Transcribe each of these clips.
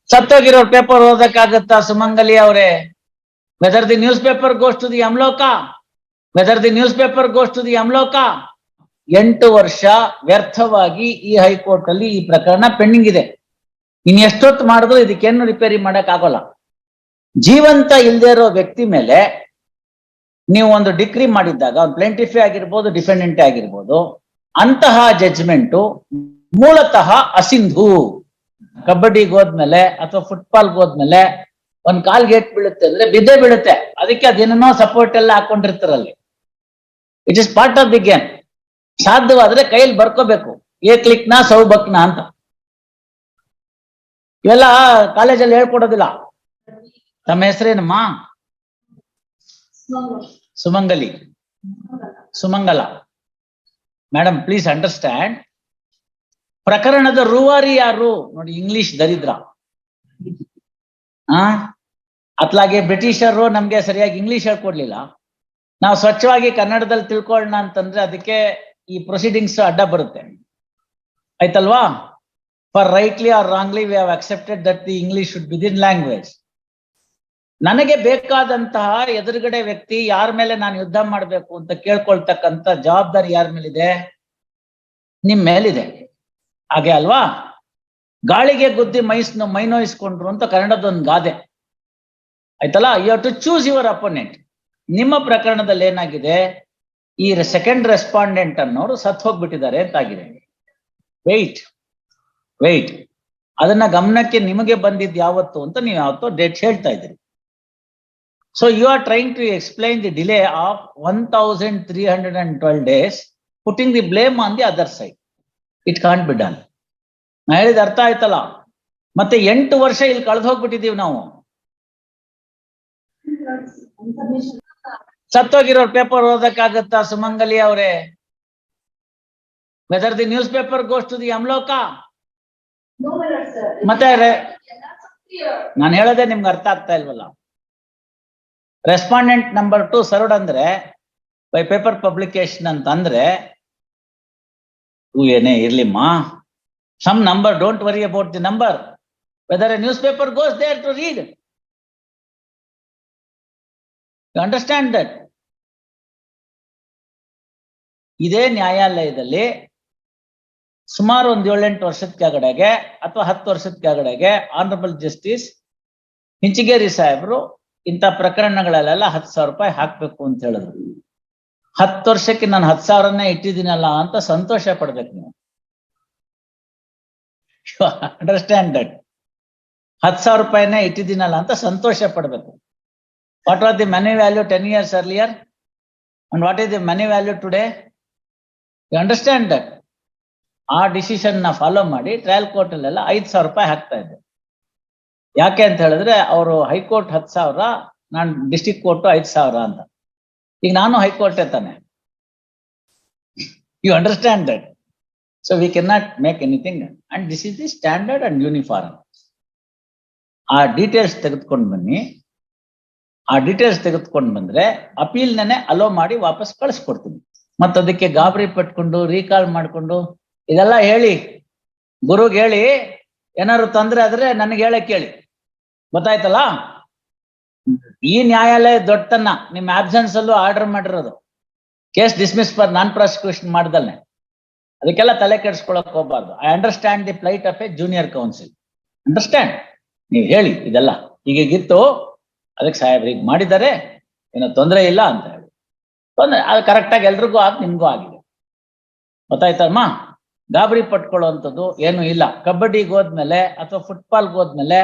ಸತ್ತೋಗಿರೋ paper ಓದಕ್ಕಾಗತ್ತಾ ಸುಮಂಗಲಿ ಅವರೇ? Whether the news paper goes to the Yamaloka, whether the news paper goes to the Yamaloka. 8 ವರ್ಷ ವ್ಯರ್ಥವಾಗಿ ಈ ಹೈಕೋರ್ಟ್ ಅಲ್ಲಿ ಈ ಪ್ರಕರಣ ಪೆಂಡಿಂಗ್ ಇದೆ. ಇನ್ ಎಷ್ಟೊತ್ತು ಮಾಡಿದ್ರು ಇದಕ್ಕೇನು ರಿಪೇರಿ ಮಾಡಕ್ ಆಗೋಲ್ಲ. ಜೀವಂತ ಇಲ್ದೇ ಇರೋ ವ್ಯಕ್ತಿ ಮೇಲೆ ನೀವು ಒಂದು ಡಿಗ್ರಿ ಮಾಡಿದ್ದಾಗ, ಒಂದು ಪ್ಲೇಂಟಿಫೇ ಆಗಿರ್ಬೋದು, ಡಿಫೆಂಡೆಂಟೇ ಆಗಿರ್ಬೋದು, ಅಂತಹ ಜಡ್ಜ್ಮೆಂಟು ಮೂಲತಃ ಅಸಿಂಧು. ಕಬಡ್ಡಿಗೆ ಹೋದ್ಮೇಲೆ ಅಥವಾ ಫುಟ್ಬಾಲ್ಗೆ ಹೋದ್ಮೇಲೆ ಒಂದ್ ಕಾಲ್ ಗೇಟ್ ಬೀಳುತ್ತೆ ಅಂದ್ರೆ ಬಿದ್ದೇ ಬೀಳುತ್ತೆ. ಅದಕ್ಕೆ ಅದೇನೋ ಸಪೋರ್ಟ್ ಎಲ್ಲ ಹಾಕೊಂಡಿರ್ತಾರಲ್ಲಿ. It is part of the game. ಸಾಧ್ಯವಾದ್ರೆ ಕೈಯಲ್ಲಿ ಬರ್ಕೋಬೇಕು, ಏ ಕ್ಲಿಕ್ನ ಸೌಬಕ್ನ ಅಂತ. ಇವೆಲ್ಲ ಕಾಲೇಜಲ್ಲಿ ಹೇಳ್ಕೊಡೋದಿಲ್ಲ. ತಮ್ಮ ಹೆಸರೇನಮ್ಮ? ಸುಮಂಗಲಿ, ಸುಮಂಗಲ. ಮೇಡಮ್ ಪ್ಲೀಸ್ ಅಂಡರ್ಸ್ಟ್ಯಾಂಡ್, ಪ್ರಕರಣದ ರೂವಾರಿ ಯಾರು ನೋಡಿ? ಇಂಗ್ಲಿಷ್ ದರಿದ್ರ. ಅತ್ಲಾಗೆ ಬ್ರಿಟಿಷರು ನಮ್ಗೆ ಸರಿಯಾಗಿ ಇಂಗ್ಲಿಷ್ ಹೇಳ್ಕೊಡ್ಲಿಲ್ಲ. ನಾವು ಸ್ವಚ್ಛವಾಗಿ ಕನ್ನಡದಲ್ಲಿ ತಿಳ್ಕೊಳ್ಳೋಣ ಅಂತಂದ್ರೆ ಅದಕ್ಕೆ ಈ ಪ್ರೊಸೀಡಿಂಗ್ಸ್ ಅಡ್ಡ ಬರುತ್ತೆ, ಆಯ್ತಲ್ವಾ? For rightly or wrongly we have accepted that the English should be in language. ನನಗೆ ಬೇಕಾದಂತಹ ಎದುರುಗಡೆ ವ್ಯಕ್ತಿ ಯಾರ ಮೇಲೆ ನಾನು ಯುದ್ಧ ಮಾಡ್ಬೇಕು ಅಂತ ಕೇಳ್ಕೊಳ್ತಕ್ಕಂತ ಜವಾಬ್ದಾರಿ ಯಾರ ಮೇಲಿದೆ? ನಿಮ್ ಮೇಲಿದೆ, ಹಾಗೆ ಅಲ್ವಾ? ಗಾಳಿಗೆ ಗುದ್ದಿ ಮೈನೋಯಿಸ್ಕೊಂಡ್ರು ಅಂತ ಕನ್ನಡದೊಂದು ಗಾದೆ, ಆಯ್ತಲ್ಲ? You have to choose your opponent. ನಿಮ್ಮ ಪ್ರಕರಣದಲ್ಲಿ ಏನಾಗಿದೆ? ಈ ಸೆಕೆಂಡ್ ರೆಸ್ಪಾಂಡೆಂಟ್ ಅನ್ನೋರು ಸತ್ ಹೋಗ್ಬಿಟ್ಟಿದ್ದಾರೆ ಅಂತಾಗಿದೆ. ವೆಯ್ಟ್ ಅದನ್ನ ಗಮನಕ್ಕೆ ನಿಮಗೆ ಬಂದಿದ್ದು ಯಾವತ್ತು ಅಂತ ನೀವು ಯಾವತ್ತೋ ಡೇಟ್ ಹೇಳ್ತಾ ಇದ್ದೀರಿ. So you are trying to explain the delay of 1312 days, putting the blame on the other side. It can't be done. ನಾ ಹೇಳಿದ ಅರ್ಥ ಆಯ್ತಲ್ಲ? ಮತ್ತೆ 8 ವರ್ಷ ಇಲ್ಲಿ ಕಳೆದು ಹೋಗ್ಬಿಟ್ಟಿದೀವಿ ನಾವು. ಸತ್ತೋಗಿರೋ ಪೇಪರ್ ಓದಕ್ಕಾಗತ್ತಾ ಸುಮಂಗಲಿ ಅವರೇ? Whether the news paper goes to the Yamaloka. ಮತ್ತೆ ನಾನು ಹೇಳೋದೇ ನಿಮ್ಗೆ ಅರ್ಥ ಆಗ್ತಾ ಇಲ್ವಲ್ಲ? ರೆಸ್ಪಾಂಡೆಂಟ್ ನಂಬರ್ 2 ಸರ್ವ್ಡ್ ಅಂದ್ರೆ ಬೈ ಪೇಪರ್ ಪಬ್ಲಿಕೇಶನ್ ಅಂತ ಅಂದ್ರೆ ಏನೇ ಇರ್ಲಿಮ್ಮ, some number, don't worry about the number, whether a news paper goes there to read. You understand that? ಇದೇ ನ್ಯಾಯಾಲಯದಲ್ಲಿ ಸುಮಾರು ಒಂದು 7-8 ವರ್ಷದ ಕೆಳಗಡೆಗೆ ಅಥವಾ 10 ವರ್ಷದ ಕೆಳಗಡೆಗೆ ಆನರಬಲ್ ಜಸ್ಟಿಸ್ ಹಿಂಚಿಗೇರಿ ಸಾಹೇಬ್ರು ಇಂಥ ಪ್ರಕರಣಗಳಲ್ಲೆಲ್ಲ 10,000 ರೂಪಾಯಿ ಹಾಕ್ಬೇಕು ಅಂತ ಹೇಳಿದ್ರು. 10 ವರ್ಷಕ್ಕೆ ನಾನು 10,000ನೇ ಇಟ್ಟಿದ್ದೀನಲ್ಲ ಅಂತ ಸಂತೋಷ ಪಡ್ಬೇಕು ನೀವು. Understand that? 10,000 ರೂಪಾಯಿನೇ ಇಟ್ಟಿದ್ದೀನಲ್ಲ ಅಂತ ಸಂತೋಷ ಪಡ್ಬೇಕು. What was the money value 10 years earlier and what is the money value today? You understand that? ಆ ಡಿಸಿಷನ್ ನ ಫಾಲೋ ಮಾಡಿ ಟ್ರಯಲ್ ಕೋರ್ಟ್ ಅಲ್ಲೆಲ್ಲ 5,000 ರೂಪಾಯಿ ಹಾಕ್ತಾ ಇದ್ದೆ. ಯಾಕೆ ಅಂತ ಹೇಳಿದ್ರೆ ಅವರು ಹೈಕೋರ್ಟ್ 10,000, ನಾನು ಡಿಸ್ಟ್ರಿಕ್ಟ್ ಕೋರ್ಟ್ 5,000 ಅಂತ. ಈಗ ನಾನು ಹೈಕೋರ್ಟ್ ತಾನೆ. You understand that? So we can not make anything and this is the standard and uniform. ಆ ಡೀಟೇಲ್ಸ್ ತೆಗೆದುಕೊಂಡು ಬನ್ನಿ. ಆ ಡೀಟೇಲ್ಸ್ ತೆಗೆದುಕೊಂಡು ಬಂದ್ರೆ ಅಪೀಲ್ನೇ ಅಲೋ ಮಾಡಿ ವಾಪಸ್ ಕಳಿಸ್ಕೊಡ್ತೀನಿ. ಮತ್ತ ಅದಕ್ಕೆ ಗಾಬರಿ ಪಟ್ಕೊಂಡು ರೀಕಾಲ್ ಮಾಡ್ಕೊಂಡು ಇದೆಲ್ಲ ಹೇಳಿ ಗುರುಗೆ ಹೇಳಿ ಏನಾದ್ರು ತೊಂದ್ರೆ ಆದ್ರೆ ನನಗೆ ಹೇಳಕ್ ಕೇಳಿ. ಗೊತ್ತಾಯ್ತಲ್ಲ? ಈ ನ್ಯಾಯಾಲಯ ದೊಡ್ಡತನ ನಿಮ್ ಆಬ್ಸೆನ್ಸ್ ಅಲ್ಲೂ ಆರ್ಡರ್ ಮಾಡಿರೋದು, case dismiss for non prosecution ಮಾಡ್ದಲ್ನೆ. ಅದಕ್ಕೆಲ್ಲ ತಲೆ ಕೆಡಿಸ್ಕೊಳಕ್ ಹೋಗ್ಬಾರ್ದು. I understand the plight of a junior counsel. Understand? ನೀವು ಹೇಳಿ ಇದೆಲ್ಲ ಹೀಗಿತ್ತು, ಅದಕ್ಕೆ ಸಾಹೇಬ್ರಿಗೆ ಮಾಡಿದ್ದಾರೆ, ಏನೋ ತೊಂದರೆ ಇಲ್ಲ ಅಂತ ಹೇಳಿ. ತೊಂದರೆ ಅದು ಕರೆಕ್ಟಾಗಿ ಎಲ್ರಿಗೂ ನಿಮ್ಗೂ ಆಗಿದೆ. ಗೊತ್ತಾಯ್ತಮ್ಮ? ಗಾಬರಿ ಪಟ್ಕೊಳ್ಳುವಂಥದ್ದು ಏನು ಇಲ್ಲ. ಕಬಡ್ಡಿಗೆ ಹೋದ್ಮೇಲೆ ಅಥವಾ ಫುಟ್ಬಾಲ್ಗೆ ಹೋದ್ಮೇಲೆ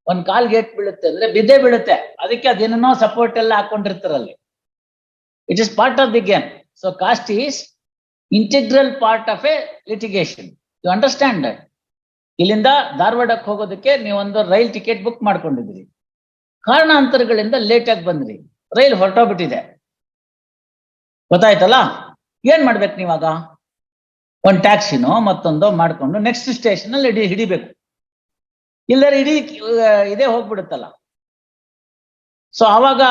ಒಂದ್ ಕಾಲ್ ಗೇಟ್ ಬೀಳುತ್ತೆ ಅಂದ್ರೆ ಬಿದ್ದೇ ಬೀಳುತ್ತೆ. ಅದಕ್ಕೆ ಅದೇನೋ ಸಪೋರ್ಟ್ ಎಲ್ಲ ಹಾಕೊಂಡಿರ್ತಾರಲ್ಲಿ. It is part of the game. So cost is integral part of a litigation. You understand that? ಇಲ್ಲಿಂದ ಧಾರವಾಡಕ್ಕೆ ಹೋಗೋದಕ್ಕೆ ನೀವೊಂದು ರೈಲ್ ಟಿಕೆಟ್ ಬುಕ್ ಮಾಡ್ಕೊಂಡಿದ್ರಿ, ಕಾರಣಾಂತರಗಳಿಂದ ಲೇಟ್ ಆಗಿ ಬಂದ್ರಿ, ರೈಲ್ ಹೊರಟೋಗ್ಬಿಟ್ಟಿದೆ. ಗೊತ್ತಾಯ್ತಲ್ಲ? ಏನ್ ಮಾಡ್ಬೇಕು ನೀವಾಗ? ಒಂದ್ ಟ್ಯಾಕ್ಸಿನೋ ಮತ್ತೊಂದೋ ಮಾಡ್ಕೊಂಡು ನೆಕ್ಸ್ಟ್ ಸ್ಟೇಷನ್ ಅಲ್ಲಿ ಹಿಡಿಬೇಕು. ಇಲ್ಲರ ಇದೇ ಹೋಗ್ಬಿಡುತ್ತಲ್ಲ. ಸೊ ಅವಾಗ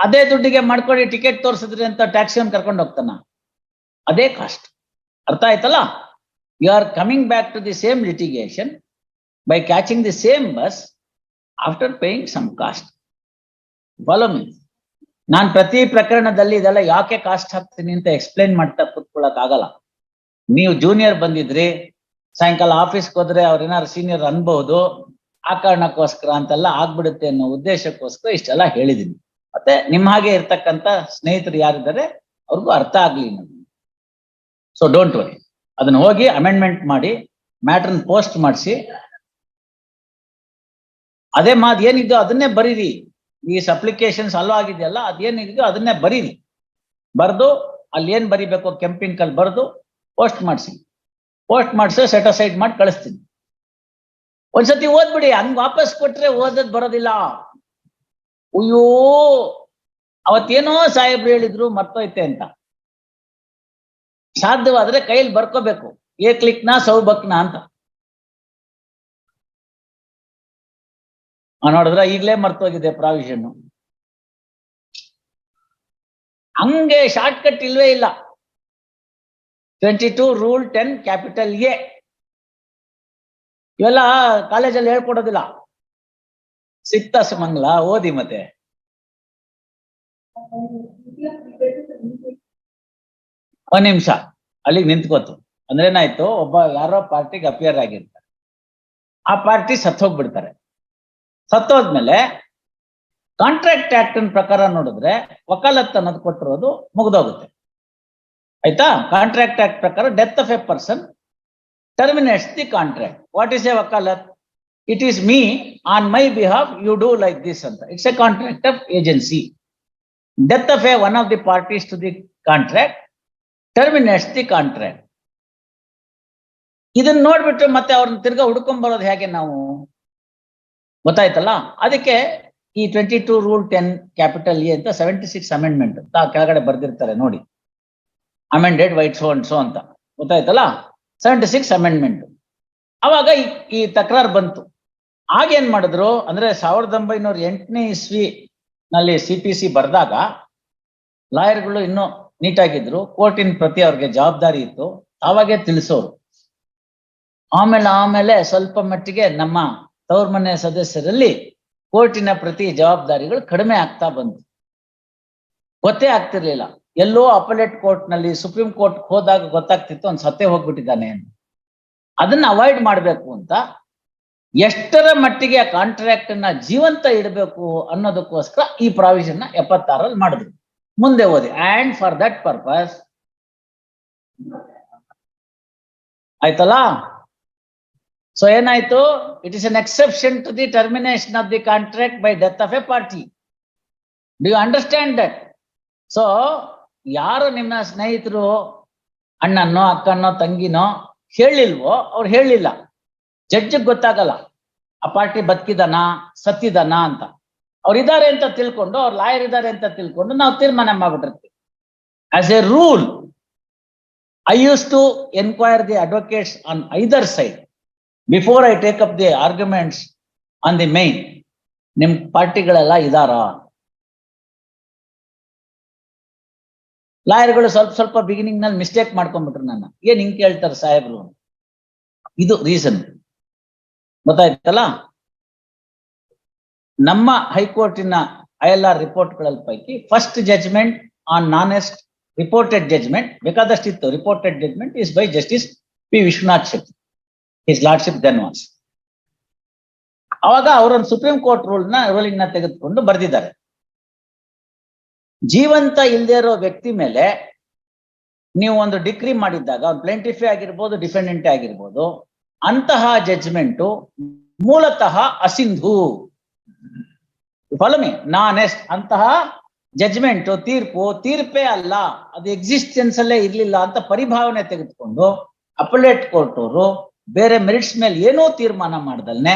ಅದೇ ದುಡ್ಡಿಗೆ ಮಾಡ್ಕೊಂಡು ಟಿಕೆಟ್ ತೋರಿಸಿದ್ರಿ ಅಂತ ಟ್ಯಾಕ್ಸಿಯನ್ನು ಕರ್ಕೊಂಡು ಹೋಗ್ತಾನ, ಅದೇ ಕಾಸ್ಟ್. ಅರ್ಥ ಆಯ್ತಲ್ಲ? You are coming back to the same litigation. by catching the same bus after paying some cost. Follow me. ನಾನು ಪ್ರತಿ ಪ್ರಕರಣದಲ್ಲಿ ಇದೆಲ್ಲ ಯಾಕೆ ಕಾಸ್ಟ್ ಹಾಕ್ತೀನಿ ಅಂತ ಎಕ್ಸ್ಪ್ಲೈನ್ ಮಾಡ್ತಾ ಕೂತ್ಕೊಳ್ಳಕ್ ಆಗಲ್ಲ. ನೀವು ಜೂನಿಯರ್ ಬಂದಿದ್ರಿ, ಸಾಯಂಕಾಲ ಆಫೀಸ್ಗೆ ಹೋದ್ರೆ ಅವ್ರೇನಾದ್ರು ಸೀನಿಯರ್ ಅನ್ಬಹುದು, ಆ ಕಾರಣಕ್ಕೋಸ್ಕರ ಅಂತೆಲ್ಲ ಆಗ್ಬಿಡುತ್ತೆ ಅನ್ನೋ ಉದ್ದೇಶಕ್ಕೋಸ್ಕರ ಇಷ್ಟೆಲ್ಲ ಹೇಳಿದೀನಿ. ಮತ್ತೆ ನಿಮ್ಮ ಹಾಗೆ ಇರ್ತಕ್ಕಂಥ ಸ್ನೇಹಿತರು ಯಾರಿದ್ದಾರೆ ಅವ್ರಿಗೂ ಅರ್ಥ ಆಗ್ಲಿ ನಮ್ಗೆ. ಸೊ ಡೋಂಟ್ ವರಿ, ಅದನ್ನ ಹೋಗಿ ಅಮೆಂಡ್ಮೆಂಟ್ ಮಾಡಿ ಮ್ಯಾಟ್ರನ್ ಪೋಸ್ಟ್ ಮಾಡಿಸಿ, ಅದೇ ಮಾತು ಏನಿದೆಯೋ ಅದನ್ನೇ ಬರೀರಿ. ಈ ಅಪ್ಲಿಕೇಶನ್ಸ್ ಅಲ್ಲೋ ಆಗಿದೆಯಲ್ಲ ಅದೇನಿದೆಯೋ ಅದನ್ನೇ ಬರೀರಿ. ಬರ್ದು ಅಲ್ಲಿ ಏನ್ ಬರಿಬೇಕು ಕೆಂಪಿಂಕಲ್ಲಿ ಬರ್ದು ಪೋಸ್ಟ್ ಮಾಡಿಸಿ ಸೆಟ್ ಅಸೈಡ್ ಮಾಡಿ ಕಳಿಸ್ತೀನಿ. ಒಂದ್ಸತಿ ಓದ್ಬಿಡಿ, ಹಂಗ್ ವಾಪಸ್ ಕೊಟ್ರೆ ಓದದ್ ಬರೋದಿಲ್ಲ. ಅಯ್ಯೋ ಅವತ್ತೇನೋ ಸಾಹೇಬ್ರು ಹೇಳಿದ್ರು ಮರ್ತೋಯ್ತೆ ಅಂತ. ಸಾಧ್ಯವಾದ್ರೆ ಕೈಯಲ್ಲಿ ಬರ್ಕೋಬೇಕು, ಏ ಕ್ಲಿಕ್ನ ಸೌಬಕ್ನ ಅಂತ. ನೋಡಿದ್ರ ಈಗಲೇ ಮರ್ತೋಗಿದೆ ಪ್ರಾವಿಷನ್. ಹಂಗೆ ಶಾರ್ಟ್ ಕಟ್ ಇಲ್ವೇ ಇಲ್ಲ. 22 ರೂಲ್ 10 ಕ್ಯಾಪಿಟಲ್ ಎ ಇವೆಲ್ಲ ಕಾಲೇಜಲ್ಲಿ ಹೇಳ್ಕೊಡೋದಿಲ್ಲ. ಸಿಕ್ತಾ ಸುಮಂಗ್ಲ ಓದಿ. ಮತ್ತೆ ಒಂದ್ ನಿಮಿಷ ಅಲ್ಲಿಗೆ ನಿಂತ್ಕೋತು ಅಂದ್ರೆ ಏನಾಯ್ತು, ಒಬ್ಬ ಯಾರೋ ಪಾರ್ಟಿಗೆ ಅಪಿಯರ್ ಆಗಿರ್ತಾರೆ, ಆ ಪಾರ್ಟಿ ಸತ್ತೋಗ್ಬಿಡ್ತಾರೆ. ಸತ್ತೋದ್ಮೇಲೆ ಕಾಂಟ್ರಾಕ್ಟ್ ಆಕ್ಟ್ ಪ್ರಕಾರ ನೋಡಿದ್ರೆ ವಕಾಲತ್ ಅನ್ನೋದು ಕೊಟ್ಟಿರೋದು ಮುಗ್ದೋಗುತ್ತೆ. ಆಯ್ತಾ? ಕಾಂಟ್ರಾಕ್ಟ್ ಆಕ್ಟ್ ಪ್ರಕಾರ death of A person terminates the contract. What is a wakalat? It is me on my behalf, you do like this anta. It's a contract of agency. Death of one of the parties to the contract terminates the contract. ಇದನ್ನ ನೋಡ್ಬಿಟ್ಟು ಮತ್ತೆ ಅವ್ರನ್ನ ತಿರ್ಗಾ ಹುಡ್ಕೊಂಡ್ ಬರೋದು ಹೇಗೆ ನಾವು? ಗೊತ್ತಾಯ್ತಲ್ಲ? ಅದಕ್ಕೆ ಈ 22 ರೂಲ್ 10 ಕ್ಯಾಪಿಟಲ್ ಎ ಅಂತ 76 ಅಮೆಂಡ್ಮೆಂಟ್ ಅಂತ ಕೆಳಗಡೆ ಬರ್ದಿರ್ತಾರೆ ನೋಡಿ, amended white so and so ಅಂತ. ಗೊತ್ತಾಯ್ತಲ್ಲ? 76 ಅಮೆಂಡ್ಮೆಂಟ್. ಅವಾಗ ಈ ತಕರಾರು ಬಂತು. ಆಗೇನ್ ಮಾಡಿದ್ರು ಅಂದ್ರೆ 1908ನೇ ಇಸ್ವಿನಲ್ಲಿ CPC ಬರ್ದಾಗ ಲಾಯರ್ಗಳು ಇನ್ನೂ ನೀಟಾಗಿದ್ರು, ಕೋರ್ಟಿನ ಪ್ರತಿ ಅವ್ರಿಗೆ ಜವಾಬ್ದಾರಿ ಇತ್ತು, ಅವಾಗೆ ತಿಳಿಸೋರು. ಆಮೇಲೆ ಸ್ವಲ್ಪ ಮಟ್ಟಿಗೆ ನಮ್ಮ ತವ್ರ ಮನೆ ಸದಸ್ಯರಲ್ಲಿ ಕೋರ್ಟಿನ ಪ್ರತಿ ಜವಾಬ್ದಾರಿಗಳು ಕಡಿಮೆ ಆಗ್ತಾ ಬಂತು. ಗೊತ್ತೇ ಆಗ್ತಿರ್ಲಿಲ್ಲ. ಎಲ್ಲೋ ಅಪಲೇಟ್ ಕೋರ್ಟ್ ನಲ್ಲಿ ಸುಪ್ರೀಂ ಕೋರ್ಟ್ ಹೋದಾಗ ಗೊತ್ತಾಗ್ತಿತ್ತು ಅವ್ನು ಸತ್ತೇ ಹೋಗ್ಬಿಟ್ಟಿದ್ದಾನೆ ಅಂತ. ಅದನ್ನ ಅವಾಯ್ಡ್ ಮಾಡ್ಬೇಕು ಅಂತ ಎಷ್ಟರ ಮಟ್ಟಿಗೆ ಆ ಕಾಂಟ್ರಾಕ್ಟ್ ಅನ್ನ ಜೀವಂತ ಇಡಬೇಕು ಅನ್ನೋದಕ್ಕೋಸ್ಕರ ಈ ಪ್ರಾವಿಷನ್ 76ರಲ್ಲಿ ಮಾಡಿದ್ರು. ಮುಂದೆ ಓದಿ. ಅಂಡ್ ಫಾರ್ ದಟ್ ಪರ್ಪಸ್, ಆಯ್ತಲ್ಲ? ಸೊ ಏನಾಯ್ತು? It is an exception to the termination of the contract by death of a party. Do you understand that? So ಯಾರು ನಿಮ್ಮ ಸ್ನೇಹಿತರು ಅಣ್ಣನೋ ಅಕ್ಕನೋ ತಂಗಿನೋ ಹೇಳಿಲ್ವೋ ಅವ್ರು ಹೇಳಿಲ್ಲ. ಜಡ್ಜಿಗೆ ಗೊತ್ತಾಗಲ್ಲ ಆ ಪಾರ್ಟಿ ಬದುಕಿದಾನ ಸತ್ತಿದಾನ ಅಂತ. ಅವ್ರು ಇದ್ದಾರೆ ಅಂತ ತಿಳ್ಕೊಂಡು, ಅವ್ರ ಲಾಯರ್ ಇದ್ದಾರೆ ಅಂತ ತಿಳ್ಕೊಂಡು ನಾವು ತೀರ್ಮಾನ ಮಾಡ್ಬಿಟ್ಟಿರ್ತೀವಿ. As a rule, I use to enquire the advocates on either side before I take up the arguments on the main. ನಿಮ್ ಪಾರ್ಟಿಗಳೆಲ್ಲ ಇದಾರ? ಲಾಯರ್ಗಳು ಸ್ವಲ್ಪ ಬಿಗಿನಿಂಗ್ ನಲ್ಲಿ ಮಿಸ್ಟೇಕ್ ಮಾಡ್ಕೊಂಡ್ಬಿಟ್ರು. ನನ್ನ ಏನ್ ಹಿಂಗ್ ಕೇಳ್ತಾರೆ ಸಾಹೇಬ್ರು? ಇದು ರೀಸನ್. ಗೊತ್ತಾಯ್ತಲ್ಲ? ನಮ್ಮ ಹೈಕೋರ್ಟಿನ ILR ರಿಪೋರ್ಟ್ಗಳಲ್ಲಿ ಪೈಕಿ ಫಸ್ಟ್ ಜಜ್ಮೆಂಟ್ ಆನ್ ನಾನೆಸ್ಟ್ ರಿಪೋರ್ಟೆಡ್ ಜಜ್ಮೆಂಟ್ ಬೇಕಾದಷ್ಟಿತ್ತು. Reported judgment is by Justice P. Vishwanath Shetty, his lordship then was. ಅವಾಗ ಅವರೊಂದು ಸುಪ್ರೀಂ ಕೋರ್ಟ್ ರೂಲಿಂಗ್ ನ ತೆಗೆದುಕೊಂಡು ಬರೆದಿದ್ದಾರೆ. ಜೀವಂತ ಇಲ್ಲದೆ ಇರೋ ವ್ಯಕ್ತಿ ಮೇಲೆ ನೀವು ಒಂದು ಡಿಕ್ರಿ ಮಾಡಿದ್ದಾಗ, ಒಂದು ಪ್ಲೇಂಟಿಫೇ ಆಗಿರ್ಬೋದು ಡಿಫೆಂಡೆಂಟೇ ಆಗಿರ್ಬೋದು, ಅಂತಹ ಜಡ್ಜ್ಮೆಂಟು ಮೂಲತಃ ಅಸಿಂಧು. Follow me, ನಾನೆಸ್ಟ್. ಅಂತಹ ಜಡ್ಜ್ಮೆಂಟು ತೀರ್ಪೇ ಅಲ್ಲ, ಅದು ಎಕ್ಸಿಸ್ಟೆನ್ಸ್ ಅಲ್ಲೇ ಇರ್ಲಿಲ್ಲ ಅಂತ ಪರಿಭಾವನೆ ತೆಗೆದುಕೊಂಡು ಅಪಲೇಟ್ ಕೋರ್ಟ್ ಅವರು ಬೇರೆ ಮೆರಿಟ್ಸ್ ಮೇಲೆ ಏನೂ ತೀರ್ಮಾನ ಮಾಡ್ದಲ್ನೆ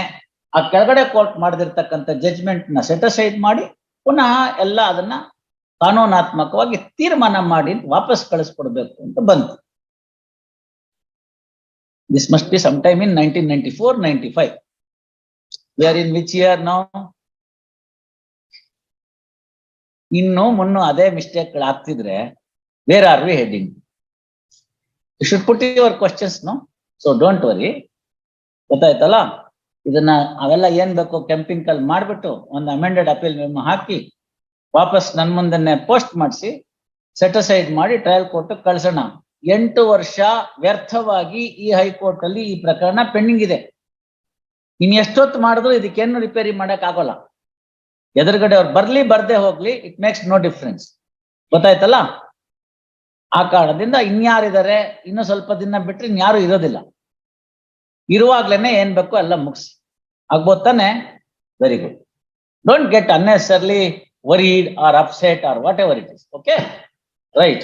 ಆ ಕೆಳಗಡೆ ಕೋರ್ಟ್ ಮಾಡದಿರ್ತಕ್ಕಂಥ ಜಡ್ಜ್ಮೆಂಟ್ ನ ಸೆಟಸೈಡ್ ಮಾಡಿ ಪುನಃ ಎಲ್ಲ ಅದನ್ನ ಕಾನೂನಾತ್ಮಕವಾಗಿ ತೀರ್ಮಾನ ಮಾಡಿ ವಾಪಸ್ ಕಳಿಸ್ಕೊಡ್ಬೇಕು ಅಂತ ಬಂತು. This must be some time in 1994-95. We are in which year now? ಇನ್ನು ಮುನ್ನು ಅದೇ ಮಿಸ್ಟೇಕ್ಗಳು ಆಗ್ತಿದ್ರೆ where are we heading? You should put your questions, no? So don't worry. ಗೊತ್ತಾಯ್ತಲ್ಲ? ಇದನ್ನ ಅವೆಲ್ಲ ಏನ್ ಬೇಕು ಕೆಂಪಿಂಗ್ ಕಲ್ ಮಾಡ್ಬಿಟ್ಟು ಒಂದು ಅಮೆಂಡೆಡ್ ಅಪೀಲ್ ಮೆಮೊ ಹಾಕಿ ವಾಪಸ್ ನನ್ ಮುಂದೆನೆ ಪೋಸ್ಟ್ ಮಾಡಿಸಿ ಸೆಟಸೈಡ್ ಮಾಡಿ ಟ್ರಯಲ್ ಕೋರ್ಟ್ ಕಳ್ಸೋಣ. 8 ವರ್ಷ ವ್ಯರ್ಥವಾಗಿ ಈ ಹೈಕೋರ್ಟ್ ಅಲ್ಲಿ ಈ ಪ್ರಕರಣ ಪೆಂಡಿಂಗ್ ಇದೆ. ಇನ್ ಎಷ್ಟೊತ್ತು ಮಾಡಿದ್ರು ಇದಕ್ಕೇನು ರಿಪೇರಿ ಮಾಡಕ್ ಆಗೋಲ್ಲ. ಎದುರುಗಡೆ ಅವ್ರು ಬರ್ಲಿ ಬರ್ದೇ ಹೋಗ್ಲಿ, ಇಟ್ ಮೇಕ್ಸ್ ನೋ ಡಿಫ್ರೆನ್ಸ್. ಗೊತ್ತಾಯ್ತಲ್ಲ? ಆ ಕಾರಣದಿಂದ ಇನ್ಯಾರಿದ್ದಾರೆ, ಇನ್ನು ಸ್ವಲ್ಪ ದಿನ ಬಿಟ್ರೆ ಇನ್ಯಾರು ಇರೋದಿಲ್ಲ. ಇರುವಾಗ್ಲೇನೆ ಏನ್ ಬೇಕು ಎಲ್ಲ ಮುಗಿಸಿ ಆಗ್ಬೋದು ತಾನೆ? Very good. Don't get unnecessarily worried or upset or whatever it is. Okay, right.